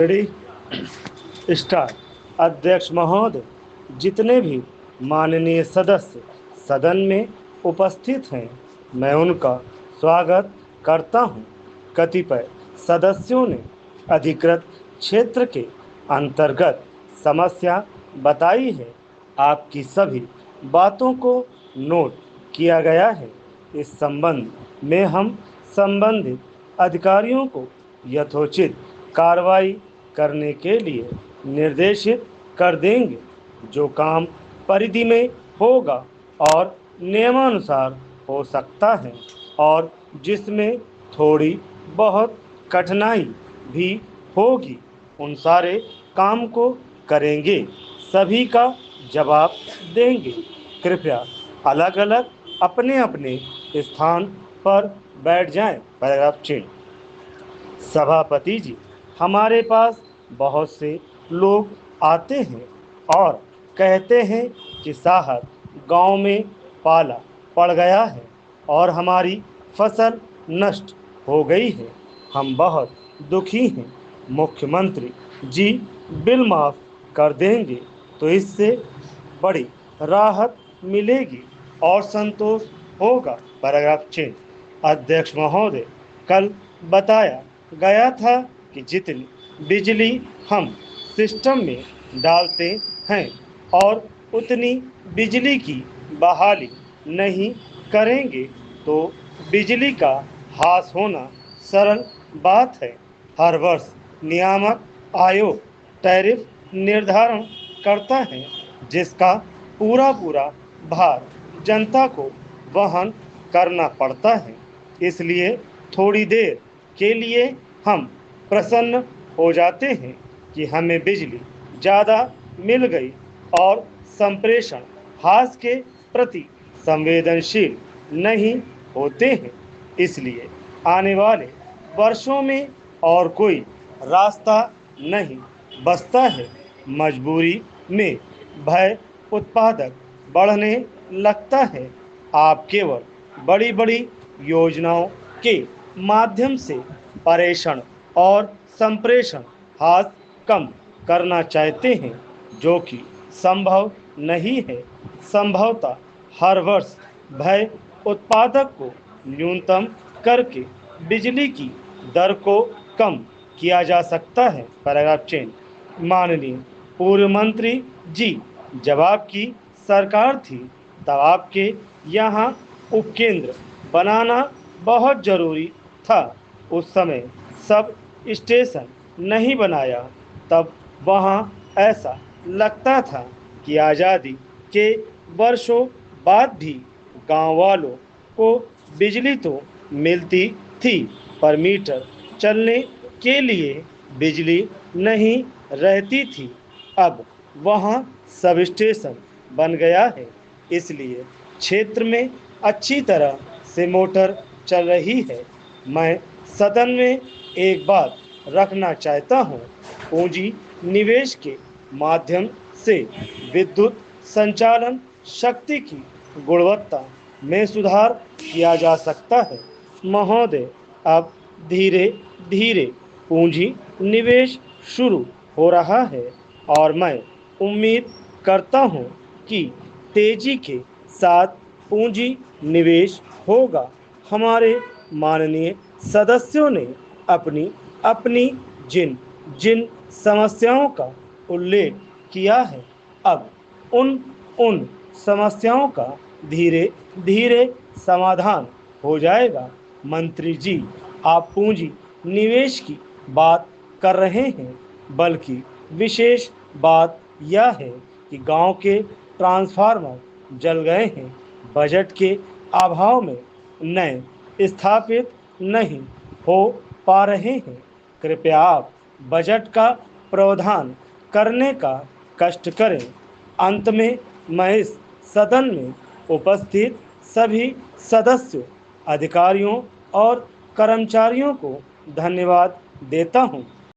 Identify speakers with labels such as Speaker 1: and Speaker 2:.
Speaker 1: Ready start. अध्यक्ष महोदय, जितने भी माननीय सदस्य सदन में उपस्थित हैं, मैं उनका स्वागत करता हूं। कतिपय सदस्यों ने अधिकृत क्षेत्र के अंतर्गत समस्या बताई है। आपकी सभी बातों को नोट किया गया है। इस संबंध में हम संबंधित अधिकारियों को यथोचित कार्रवाई करने के लिए निर्देशित कर देंगे। जो काम परिधि में होगा और नियमानुसार हो सकता है और जिसमें थोड़ी बहुत कठिनाई भी होगी, उन सारे काम को करेंगे, सभी का जवाब देंगे। कृपया अलग अलग अपने अपने स्थान पर बैठ जाएं। पैराग्राफ चिन्ह। सभापति जी, हमारे पास बहुत से लोग आते हैं और कहते हैं कि साहब, गांव में पाला पड़ गया है और हमारी फसल नष्ट हो गई है। हम बहुत दुखी हैं। मुख्यमंत्री जी बिल माफ कर देंगे तो इससे बड़ी राहत मिलेगी और संतोष होगा। पैराग्राफ चिन्ह। अध्यक्ष महोदय, कल बताया गया था कि जितनी बिजली हम सिस्टम में डालते हैं और उतनी बिजली की बहाली नहीं करेंगे तो बिजली का ह्रास होना सरल बात है। हर वर्ष नियामक आयोग टैरिफ निर्धारण करता है, जिसका पूरा भार जनता को वहन करना पड़ता है। इसलिए थोड़ी देर के लिए हम प्रसन्न हो जाते हैं कि हमें बिजली ज़्यादा मिल गई और संप्रेषण ह्रास के प्रति संवेदनशील नहीं होते हैं। इसलिए आने वाले वर्षों में और कोई रास्ता नहीं बचता है। मजबूरी में भय उत्पादक बढ़ने लगता है। आप केवल बड़ी बड़ी योजनाओं के माध्यम से प्रेषण और संप्रेषण हाथ कम करना चाहते हैं, जो कि संभव नहीं है। संभवतः हर वर्ष भय उत्पादक को न्यूनतम करके बिजली की दर को कम किया जा सकता है। पैराग्राफ चिन्ह। माननीय पूर्व मंत्री जी, जब आपकी सरकार थी तब आपके यहाँ उपकेंद्र बनाना बहुत जरूरी था। उस समय सब स्टेशन नहीं बनाया, तब वहाँ ऐसा लगता था कि आज़ादी के वर्षों बाद भी गांव वालों को बिजली तो मिलती थी, पर मीटर चलने के लिए बिजली नहीं रहती थी। अब वहाँ सब स्टेशन बन गया है, इसलिए क्षेत्र में अच्छी तरह से मोटर चल रही है। मैं सदन में एक बात रखना चाहता हूँ। पूंजी निवेश के माध्यम से विद्युत संचालन शक्ति की गुणवत्ता में सुधार किया जा सकता है। महोदय, अब धीरे धीरे पूंजी निवेश शुरू हो रहा है और मैं उम्मीद करता हूँ कि तेजी के साथ पूंजी निवेश होगा। हमारे माननीय सदस्यों ने अपनी अपनी जिन जिन समस्याओं का उल्लेख किया है, अब उन उन समस्याओं का धीरे धीरे समाधान हो जाएगा। मंत्री जी, आप पूंजी निवेश की बात कर रहे हैं, बल्कि विशेष बात यह है कि गांव के ट्रांसफार्मर जल गए हैं। बजट के अभाव में नए स्थापित नहीं हो पा रहे हैं। कृपया आप बजट का प्रावधान करने का कष्ट करें। अंत में मैं इस सदन में उपस्थित सभी सदस्यों, अधिकारियों और कर्मचारियों को धन्यवाद देता हूं।